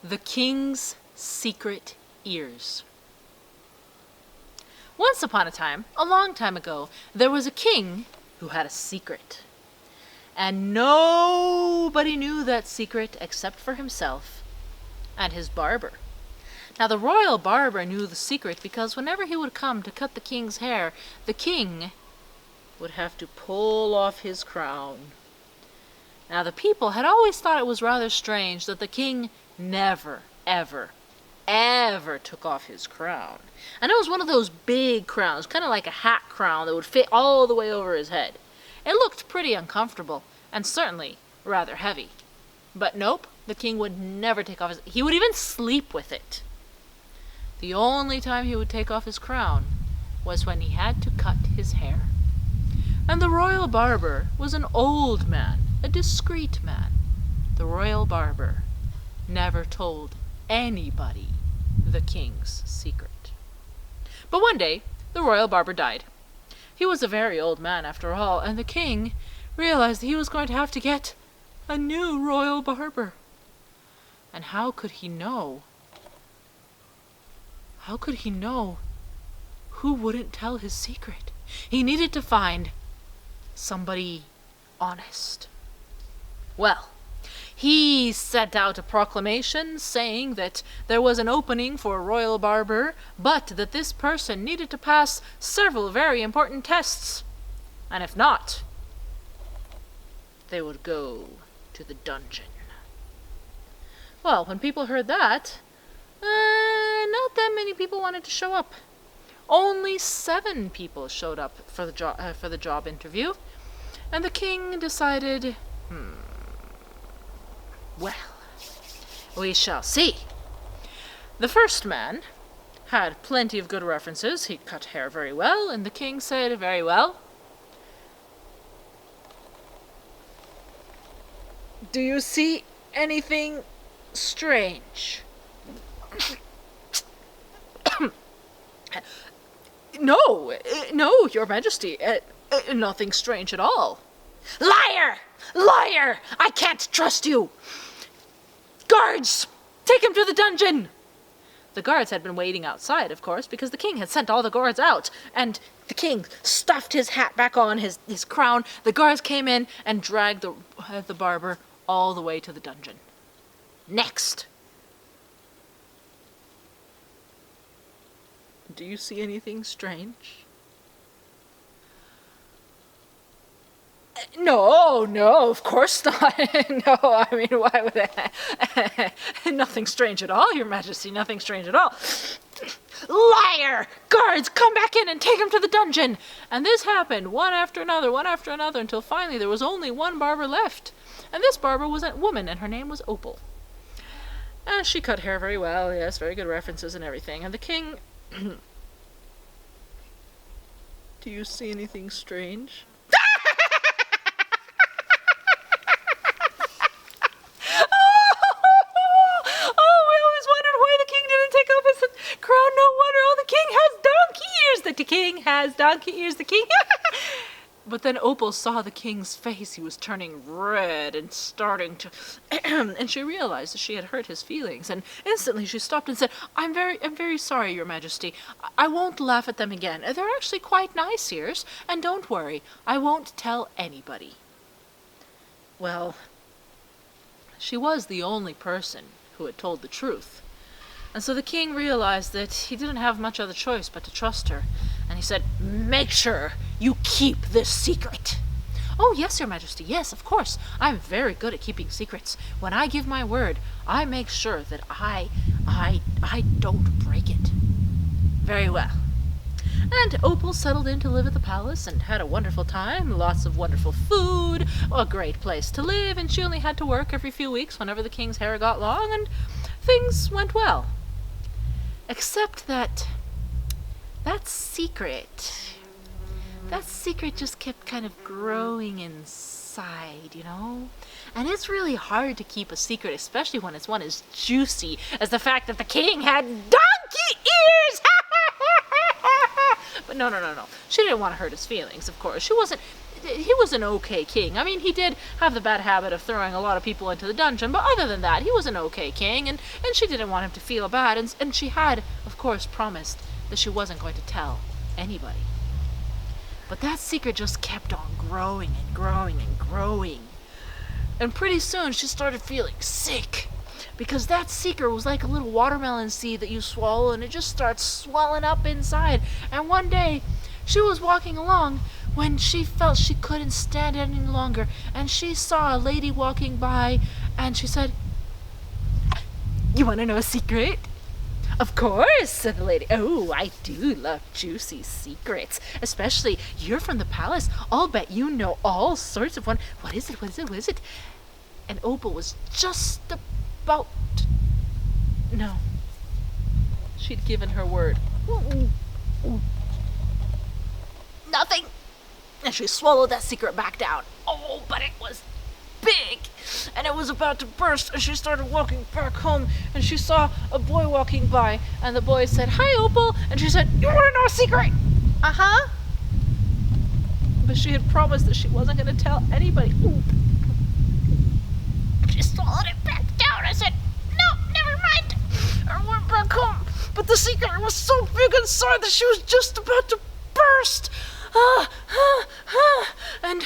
The King's Secret Ears. Once upon a time, a long time ago, there was a king who had a secret. And nobody knew that secret except for himself and his barber. Now the royal barber knew the secret because whenever he would come to cut the king's hair, the king would have to pull off his crown. Now the people had always thought it was rather strange that the king never, ever took off his crown. And it was one of those big crowns, kind of like a hat crown that would fit all the way over his head. It looked pretty uncomfortable, and certainly rather heavy. But nope, the king would never take off he would even sleep with it. The only time he would take off his crown was when he had to cut his hair. And the royal barber was an old man, a discreet man. The royal barber never told anybody the king's secret. But one day, the royal barber died. He was a very old man after all, and the king realized that he was going to have to get a new royal barber. And how could he know? How could he know who wouldn't tell his secret? He needed to find somebody honest. Well, he sent out a proclamation saying that there was an opening for a royal barber, but that this person needed to pass several very important tests. And if not, they would go to the dungeon. Well, when people heard that, not that many people wanted to show up. Only 7 people showed up for the job interview, and the king decided, well, we shall see. The first man had plenty of good references. He cut hair very well, and the king said, very well. Do you see anything strange? No, your majesty, nothing strange at all. Liar! Liar! I can't trust you! Guards! Take him to the dungeon! The guards had been waiting outside, of course, because the king had sent all the guards out, and the king stuffed his hat back on, his crown. The guards came in and dragged the barber all the way to the dungeon. Next. Do you see anything strange? No, of course not. No, I mean, why would I? Nothing strange at all, your majesty, nothing strange at all. Liar! Guards, come back in and take him to the dungeon! And this happened one after another, until finally there was only one barber left. And this barber was a woman, and her name was Opal. She cut hair very well, yes, very good references and everything. And the king... Do you see anything strange? The king has donkey ears, the king. But then Opal saw the king's face. He was turning red and starting to... and she realized that she had hurt his feelings. And instantly she stopped and said, I'm very sorry, your majesty. I won't laugh at them again. They're actually quite nice ears. And don't worry, I won't tell anybody. Well, she was the only person who had told the truth. And so the king realized that he didn't have much other choice but to trust her. And he said, make sure you keep this secret. Oh, yes, your majesty, yes, of course. I'm very good at keeping secrets. When I give my word, I make sure that I don't break it. Very well. And Opal settled in to live at the palace and had a wonderful time, lots of wonderful food, a great place to live, and she only had to work every few weeks whenever the king's hair got long, and things went well. Except that secret just kept kind of growing inside, you know? And it's really hard to keep a secret, especially when it's one as juicy as the fact that the king had donkey ears! But no. She didn't want to hurt his feelings, of course. She wasn't... he was an okay king. I mean, he did have the bad habit of throwing a lot of people into the dungeon, but other than that, he was an okay king, and she didn't want him to feel bad, and she had, of course, promised that she wasn't going to tell anybody. But that secret just kept on growing and growing and growing. And pretty soon she started feeling sick, because that secret was like a little watermelon seed that you swallow and it just starts swelling up inside. And one day she was walking along when she felt she couldn't stand it any longer, and she saw a lady walking by, and she said, "You want to know a secret?" "Of course," said the lady. "Oh, I do love juicy secrets. Especially, you're from the palace. I'll bet you know all sorts of one. What is it? What is it? What is it?" And Opal was just about... No. She'd given her word. Nothing. And she swallowed that secret back down. Oh, but it was big, and it was about to burst, and she started walking back home, and she saw a boy walking by, and the boy said, "Hi, Opal," and she said, "You want to know a secret?" "Uh-huh." But she had promised that she wasn't going to tell anybody. Ooh. She swallowed it back down. I said, "No, never mind." I went back home, but the secret was so big inside that she was just about to burst. And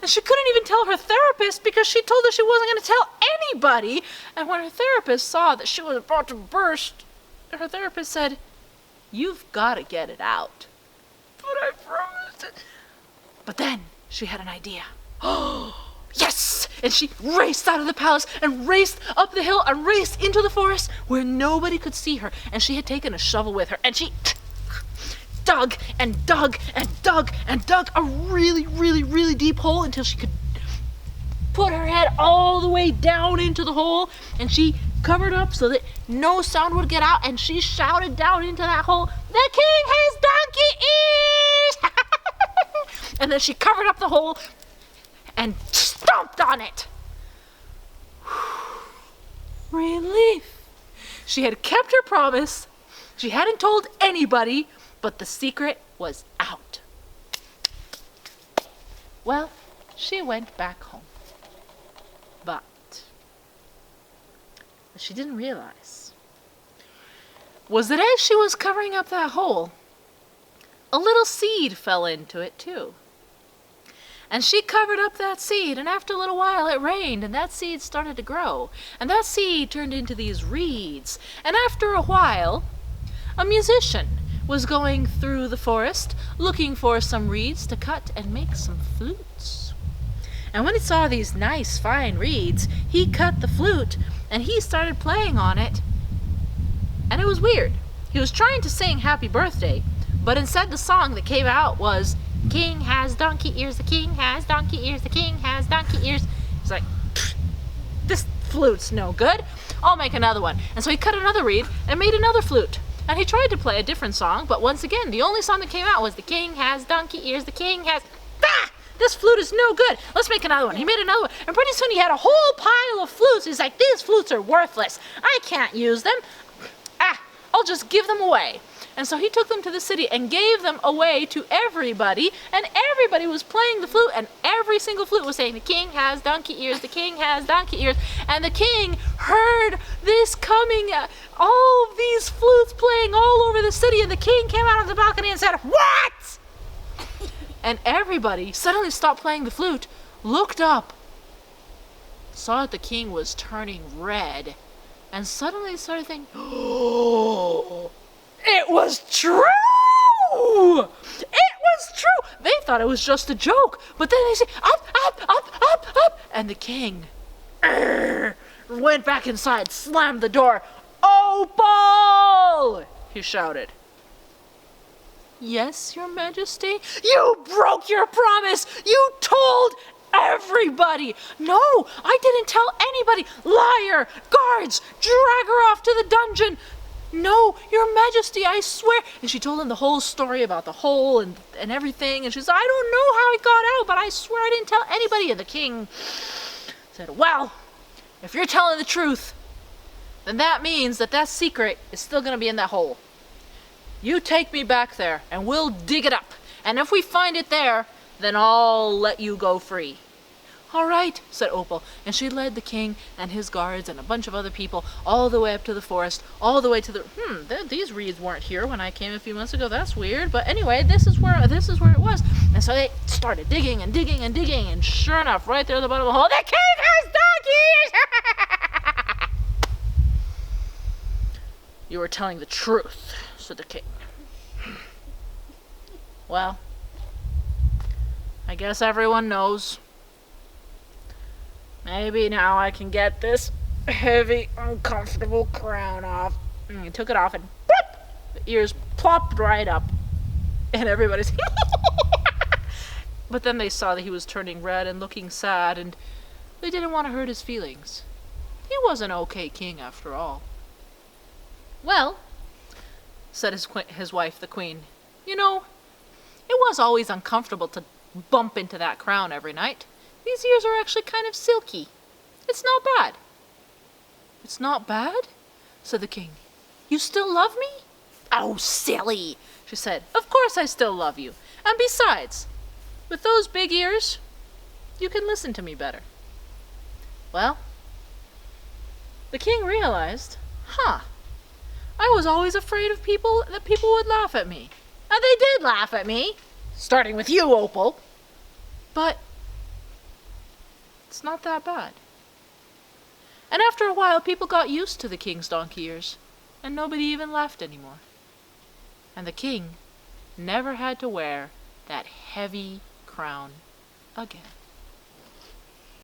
she couldn't even tell her therapist, because she told her she wasn't going to tell anybody. And when her therapist saw that she was about to burst, her therapist said, "You've got to get it out." "But I promised it." But then she had an idea. Oh, yes! And she raced out of the palace and raced up the hill and raced into the forest where nobody could see her. And she had taken a shovel with her, and she dug and dug and dug and dug a really, really, really deep hole until she could put her head all the way down into the hole, and she covered up so that no sound would get out, and she shouted down into that hole, "The king has donkey ears!" And then she covered up the hole and stomped on it. Relief. She had kept her promise. She hadn't told anybody, but the secret was out. Well, she went back home. But what she didn't realize was that as she was covering up that hole, a little seed fell into it too. And she covered up that seed, and after a little while it rained, and that seed started to grow. And that seed turned into these reeds. And after a while, a musician was going through the forest looking for some reeds to cut and make some flutes. And when he saw these nice fine reeds, he cut the flute and he started playing on it. And it was weird. He was trying to sing Happy Birthday, but instead the song that came out was, "King has donkey ears, the king has donkey ears, the king has donkey ears." He's like, "This flute's no good. I'll make another one." And so he cut another reed and made another flute. And he tried to play a different song, but once again, the only song that came out was, "The king has donkey ears, the king has..." "Ah! This flute is no good. Let's make another one." He made another one, and pretty soon he had a whole pile of flutes. He's like, "These flutes are worthless. I can't use them. I'll just give them away." And so he took them to the city and gave them away to everybody, and everybody was playing the flute, and every single flute was saying, "The king has donkey ears, the king has donkey ears." And the king heard this coming, all these flutes playing all over the city, and the king came out of the balcony and said, "What?" And everybody suddenly stopped playing the flute, looked up, saw that the king was turning red, and suddenly started thinking, "Oh, it was true! It was true!" They thought it was just a joke, but then they said, "Up, up, up, up, up!" And the king went back inside, slammed the door. "Opal!" he shouted. "Yes, your majesty?" "You broke your promise! You told everybody!" "No, I didn't tell anybody! Liar! Guards, drag her off to the dungeon!" "No, your majesty, I swear." And she told him the whole story about the hole and everything. And she said, "I don't know how it got out, but I swear I didn't tell anybody." And the king said, "Well, if you're telling the truth, then that means that that secret is still going to be in that hole. You take me back there and we'll dig it up. And if we find it there, then I'll let you go free." "All right," said Opal, and she led the king and his guards and a bunch of other people all the way up to the forest, all the way to these reeds weren't here when I came a few months ago. That's weird, but anyway, this is where it was. And so they started digging and digging and digging, and sure enough, right there at the bottom of the hole, the king has donkeys. "You were telling the truth," said the king. "Well, I guess everyone knows. Maybe now I can get this heavy, uncomfortable crown off." And he took it off and boop, the ears plopped right up. And everybody's But then they saw that he was turning red and looking sad, and they didn't want to hurt his feelings. He was an okay king after all. "Well," said his wife, the queen, "you know, it was always uncomfortable to bump into that crown every night. These ears are actually kind of silky. It's not bad." "It's not bad?" said the king. "You still love me?" "Oh, silly," she said. "Of course I still love you. And besides, with those big ears, you can listen to me better." Well, the king realized, I was always afraid that people would laugh at me. And they did laugh at me, starting with you, Opal. But it's not that bad. And after a while, people got used to the king's donkey ears, and nobody even laughed anymore. And the king never had to wear that heavy crown again.